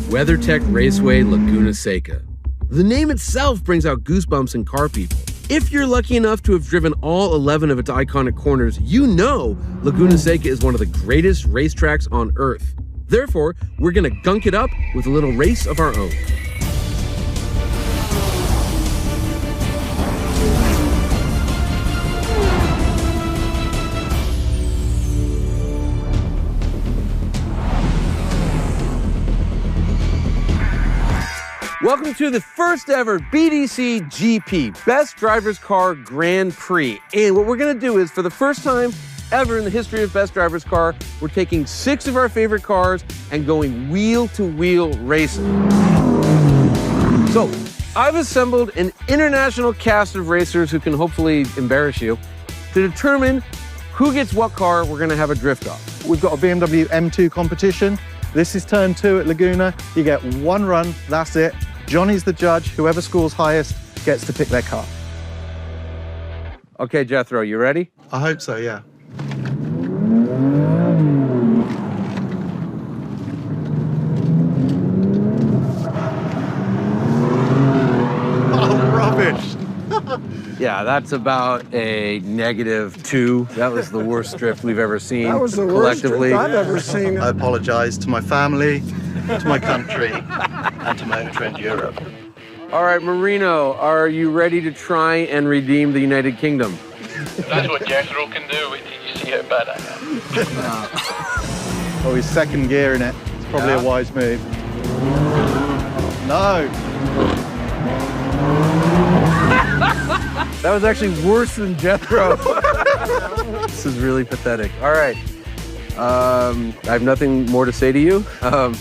WeatherTech Raceway Laguna Seca. The name itself brings out goosebumps in car people. If you're lucky enough to have driven all 11 of its iconic corners, you know Laguna Seca is one of the greatest racetracks on Earth. Therefore, we're gonna gunk it up with a little race of our own. Welcome to the first ever BDC GP, Best Drivers Car Grand Prix. And what we're gonna do is, for the first time ever in the history of Best Drivers Car, we're taking 6 of our favorite cars and going wheel-to-wheel racing. So, I've assembled an international cast of racers who can hopefully embarrass you to determine who gets what car we're gonna have a drift off. We've got a BMW M2 competition. This is turn 2 at Laguna. You get 1 run, that's it. Johnny's the judge. Whoever scores highest gets to pick their car. Okay, Jethro, you ready? I hope so, yeah. Oh, rubbish. Yeah, that's about a -2. That was the worst drift we've ever seen. That was the worst collectively. drift I've ever seen. I apologize to my family, to my country, and to my own friend Europe. All right, Marino, are you ready to try and redeem the United Kingdom? That's what Jethro can do. You see how bad I am. Oh, he's second gear in it. It's probably a wise move. No. That was actually worse than Jethro. This is really pathetic. All right. I have nothing more to say to you.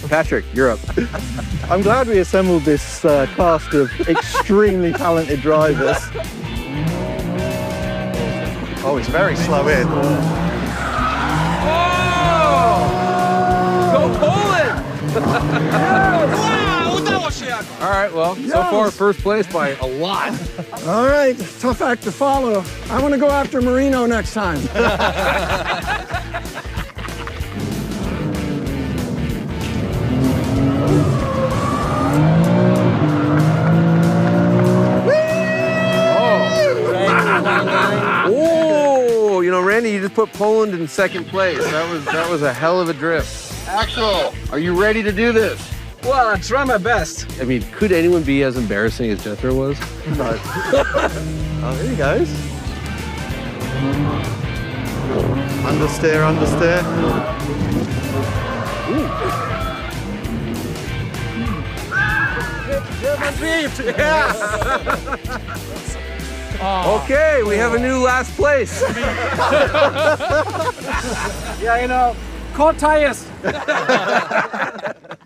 Patrick, you're up. I'm glad we assembled this cast of extremely talented drivers. Oh, it's very slow in. Go Poland! All right, well, so far first place by a lot. All right, tough act to follow. I want to go after Marino next time. Oh, you know, Randy, you just put Poland in second place. That was a hell of a drift. Axel! Are you ready to do this? Well, I try my best. I mean, could anyone be as embarrassing as Jethro was? No. Oh, here he goes. Understeer, understeer. Okay, we have a new last place. Yeah, you know, cold tires.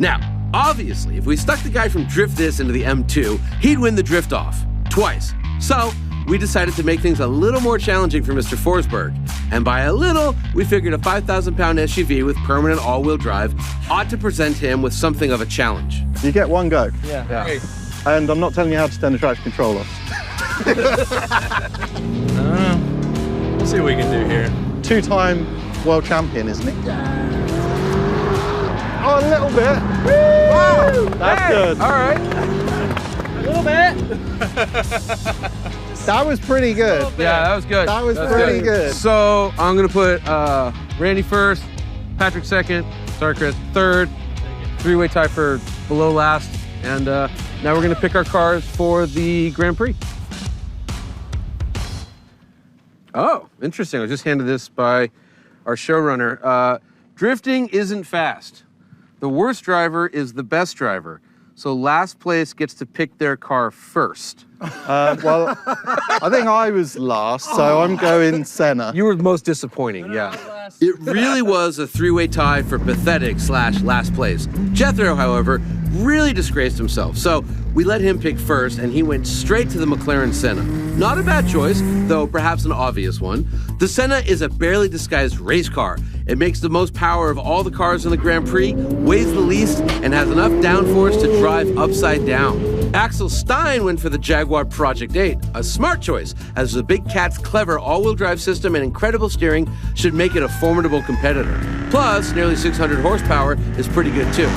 Now, obviously, if we stuck the guy from Drift This into the M2, he'd win the drift off twice. So we decided to make things a little more challenging for Mr. Forsberg. And by a little, we figured a 5,000-pound SUV with permanent all-wheel drive ought to present him with something of a challenge. You get 1 go. Yeah. And I'm not telling you how to turn the traction control off. I don't know. Let's see what we can do here. 2-time world champion, isn't he? Oh, a little bit. Wow! That's good. All right. A little bit. That was pretty good. Yeah, that was good. That was That's pretty good. So I'm gonna put Randy first, Patrick second, sorry Chris, third, 3-way tie for below last, and now we're gonna pick our cars for the Grand Prix. Oh, interesting. I was just handed this by our showrunner. Drifting isn't fast. The worst driver is the best driver. So last place gets to pick their car first. Well, I think I was last, so I'm going Senna. You were most disappointing, yeah. It really was a 3-way tie for pathetic/last place. Jethro, however, really disgraced himself. So we let him pick first, and he went straight to the McLaren Senna. Not a bad choice, though perhaps an obvious one. The Senna is a barely disguised race car. It makes the most power of all the cars in the Grand Prix, weighs the least, and has enough downforce to drive upside down. Axel Stein went for the Jaguar Project 8, a smart choice, as the Big Cat's clever all-wheel drive system and incredible steering should make it a formidable competitor. Plus, nearly 600 horsepower is pretty good too.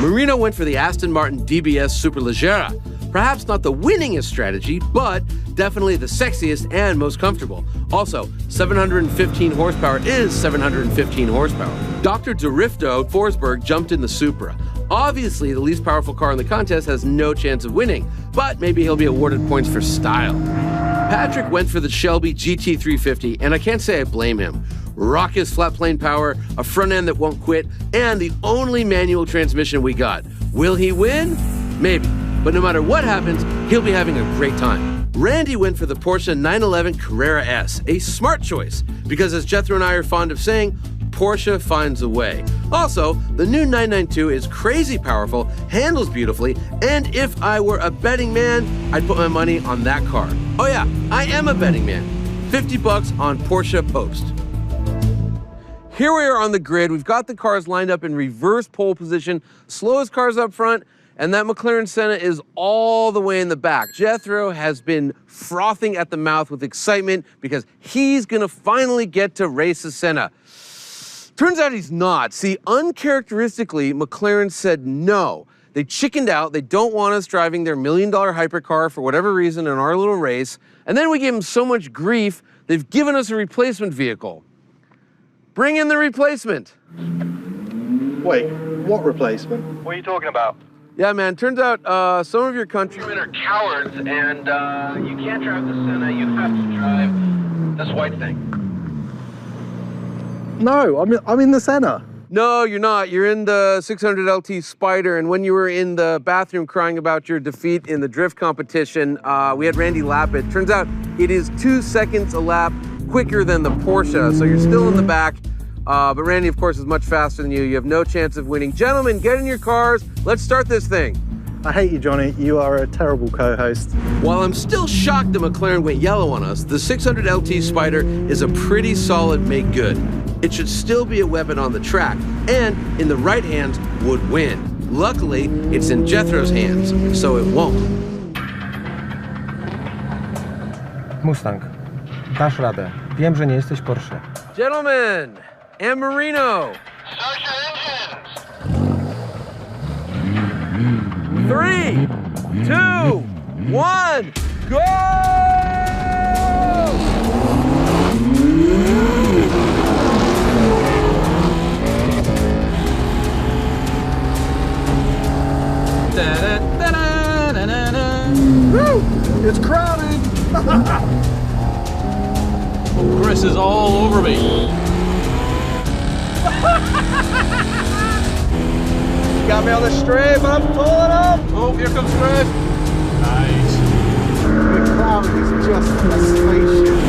Marino went for the Aston Martin DBS Superleggera. Perhaps not the winningest strategy, but definitely the sexiest and most comfortable. Also, 715 horsepower is 715 horsepower. Dr. Dorifto Forsberg jumped in the Supra. Obviously, the least powerful car in the contest has no chance of winning, but maybe he'll be awarded points for style. Patrick went for the Shelby GT350, and I can't say I blame him. Raucous flat plane power, a front end that won't quit, and the only manual transmission we got. Will he win? Maybe. But no matter what happens, he'll be having a great time. Randy went for the Porsche 911 Carrera S, a smart choice, because as Jethro and I are fond of saying, Porsche finds a way. Also, the new 992 is crazy powerful, handles beautifully, and if I were a betting man, I'd put my money on that car. Oh yeah, I am a betting man. $50 on Porsche Post. Here we are on the grid. We've got the cars lined up in reverse pole position, slowest cars up front, and that McLaren Senna is all the way in the back. Jethro has been frothing at the mouth with excitement because he's gonna finally get to race the Senna. Turns out he's not. See, uncharacteristically, McLaren said no. They chickened out. They don't want us driving their $1 million hypercar for whatever reason in our little race. And then we gave them so much grief, they've given us a replacement vehicle. Bring in the replacement. Wait, what replacement? What are you talking about? Yeah, man, turns out some of your countrymen Are cowards, and you can't drive the Senna. You have to drive this white thing. No, I'm in the Senna. No, you're not. You're in the 600 LT Spider, and when you were in the bathroom crying about your defeat in the drift competition, we had Randy lap it. Turns out it is 2 seconds a lap quicker than the Porsche, so you're still in the back. But Randy, of course, is much faster than you. You have no chance of winning. Gentlemen, get in your cars. Let's start this thing. I hate you, Johnny. You are a terrible co-host. While I'm still shocked that McLaren went yellow on us, the 600 LT Spider is a pretty solid make good. It should still be a weapon on the track, and in the right hands would win. Luckily, it's in Jethro's hands, so it won't. Mustang, dasz radę. Wiem, że nie jesteś Porsche. Gentlemen, and Marino. Start your engines! 3, 2, 1, go! Woo! It's crowded. Chris is all over me. Got me on the straight, but I'm pulling up. Oh, here comes Chris. Nice. The crowd is just a spaceship.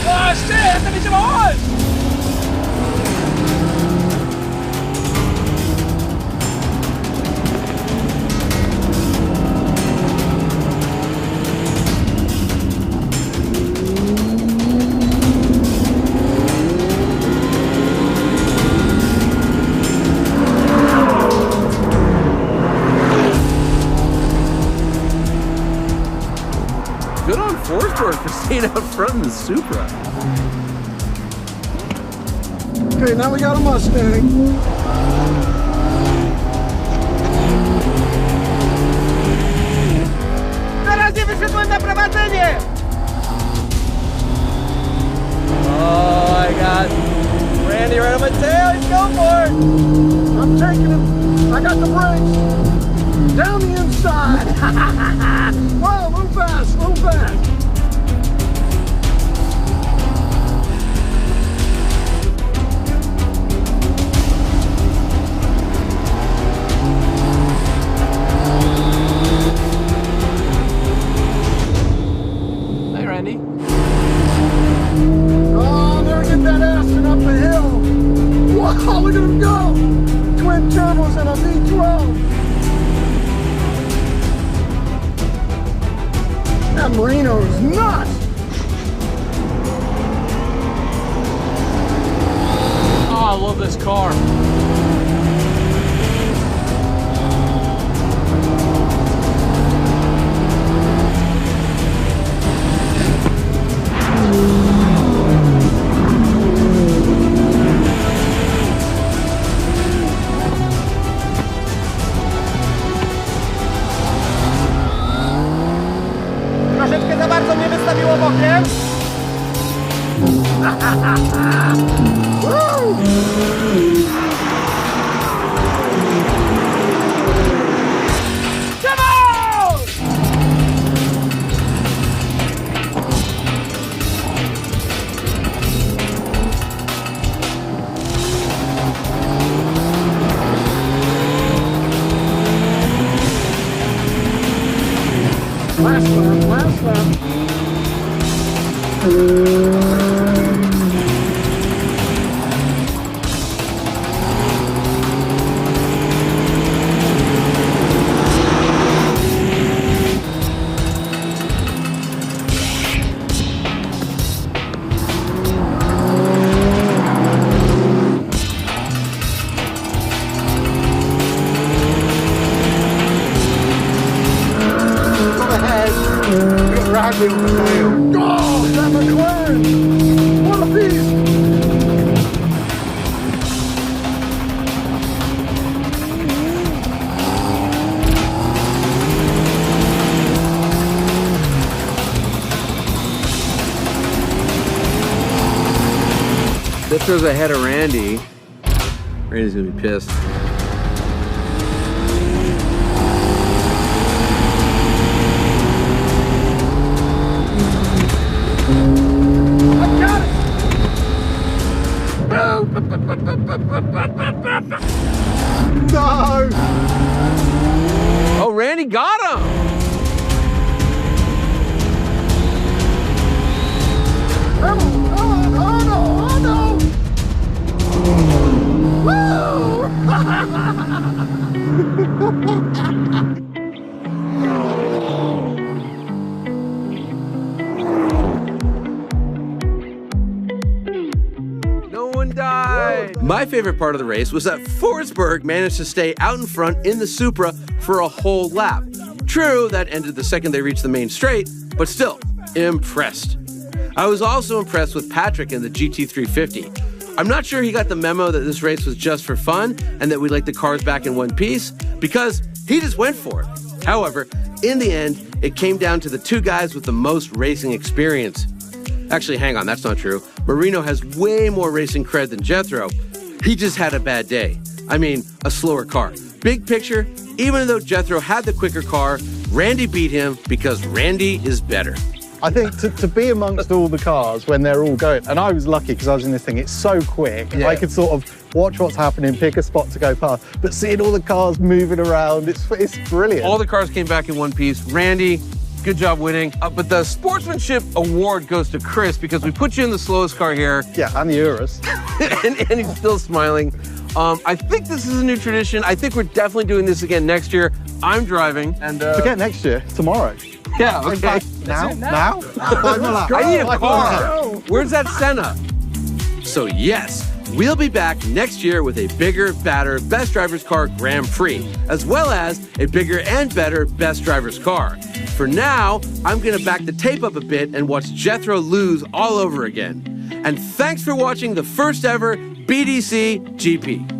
Oh, shit! Esta bicha va! Good on Forsberg for staying out front in the Supra. Okay, now we got a Mustang. Oh, I got Randy right on my tail. He's going for it. I'm taking him. I got the brakes. Down the inside. Whoa, move fast, move fast. Hey, Randy. Oh, there, get that Aston up the hill. Wow, look at him go. Twin turbos and a V12. That Marino is nuts. Oh, I love this car. Last lap. Randy with the tail. Oh, that McLaren! What a beast! Jethro's ahead of Randy. Randy's gonna be pissed. No! Oh, Randy got him! Oh no! No one died! My favorite part of the race was that Forsberg managed to stay out in front in the Supra for a whole lap. True, that ended the second they reached the main straight, but still, impressed. I was also impressed with Patrick in the GT350. I'm not sure he got the memo that this race was just for fun and that we'd like the cars back in one piece, because he just went for it. However, in the end, it came down to the two guys with the most racing experience. Actually, hang on, that's not true. Marino has way more racing cred than Jethro. He just had a bad day. I mean, a slower car. Big picture, even though Jethro had the quicker car, Randy beat him because Randy is better. I think to be amongst all the cars when they're all going, and I was lucky because I was in this thing, it's so quick. Yeah. I could sort of watch what's happening, pick a spot to go past, but seeing all the cars moving around, it's brilliant. All the cars came back in one piece. Randy, good job winning. But the sportsmanship award goes to Chris because we put you in the slowest car here. Yeah, and the Urus. and he's still smiling. I think this is a new tradition. I think we're definitely doing this again next year. I'm driving and Forget next year, tomorrow. yeah, In okay. fact, now? Final lap. I need a Final car. lap. Where's that Senna? So yes, we'll be back next year with a bigger, badder Best Drivers Car Grand Prix, as well as a bigger and better Best Drivers Car. For now, I'm gonna back the tape up a bit and watch Jethro lose all over again. And thanks for watching the first ever BDC GP.